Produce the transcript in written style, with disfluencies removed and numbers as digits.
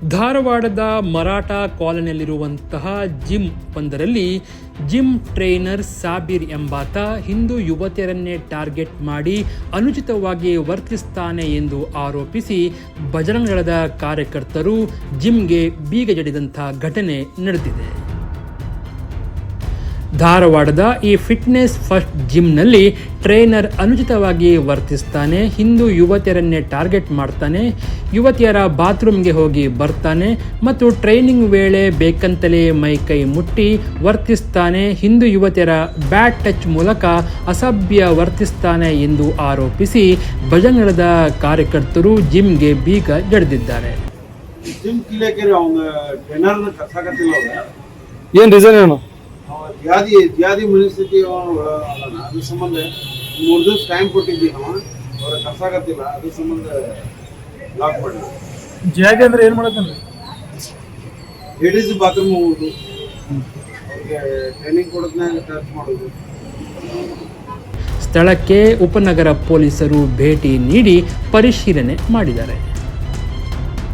ಧಾರವಾಡದ ಮರಾಠ ಕಾಲೋನಿಯಲ್ಲಿರುವಂತಹ ಜಿಮ್ ಒಂದರಲ್ಲಿ gym trainer Sabir ಎಂಬಾತ ಹಿಂದೂ ಯುವತಿಯರನ್ನೇ ಟಾರ್ಗೆಟ್ ಮಾಡಿ ಅನುಚಿತವಾಗಿ ವರ್ತಿಸ್ತಾನೆ ಎಂದು ಆರೋಪಿಸಿ ಬಜರಂಗ ದಳದ ಕಾರ್ಯಕರ್ತರು ಜಿಮ್ಗೆ ಬೀಗ ಜಡಿದಂಥ ಘಟನೆ ನಡೆದಿದೆ. ಧಾರವಾಡದ ಈ ಫಿಟ್ನೆಸ್ ಫಸ್ಟ್ ಜಿಮ್ನಲ್ಲಿ ಟ್ರೈನರ್ ಅನುಚಿತವಾಗಿ ವರ್ತಿಸ್ತಾನೆ, ಹಿಂದೂ ಯುವತಿಯರನ್ನೇ ಟಾರ್ಗೆಟ್ ಮಾಡ್ತಾನೆ, ಯುವತಿಯರ ಬಾತ್ರೂಮ್ಗೆ ಹೋಗಿ ಬರ್ತಾನೆ ಮತ್ತು ಟ್ರೈನಿಂಗ್ ವೇಳೆ ಬೇಕಂತಲೇ ಮೈಕೈ ಮುಟ್ಟಿ ವರ್ತಿಸ್ತಾನೆ, ಹಿಂದೂ ಯುವತಿಯರ ಬ್ಯಾಡ್ ಟಚ್ ಮೂಲಕ ಅಸಭ್ಯ ವರ್ತಿಸ್ತಾನೆ ಎಂದು ಆರೋಪಿಸಿ ಬಜರಂಗದ ಕಾರ್ಯಕರ್ತರು ಜಿಮ್ಗೆ ಬೀಗ ಜಡಿದಿದ್ದಾರೆ. ಏನು ರೀಸನ್ ಏನು? ಜಾತಿ ಮನಸ್ಥಿತಿ ಅದ್ರ ಸಂಬಂಧ 3 ದಿವಸ ಟೈಮ್ ಕೊಟ್ಟಿದ್ದೀವಿ ನಾವು, ಅವ್ರ ಕರ್ಸಾಕತ್ತಿಲ್ಲ, ಅದ್ರ ಸಂಬಂಧ ಲಾಕ್ ಮಾಡಿ. ಜಾತಿ ಅಂದ್ರೆ ಏನು ಮಾಡತ್ತಂದ್ರೆ ಲೇಡೀಸ್ ಬಾತ್ರೂಮ್ ಹೋಗೋದು, ಅವ್ರಿಗೆ ಟ್ರೈನಿಂಗ್ ಕೊಡೋದನ್ನ ಟಚ್ ಮಾಡೋದು. ಸ್ಥಳಕ್ಕೆ ಉಪನಗರ ಪೊಲೀಸರು ಭೇಟಿ ನೀಡಿ ಪರಿಶೀಲನೆ ಮಾಡಿದ್ದಾರೆ.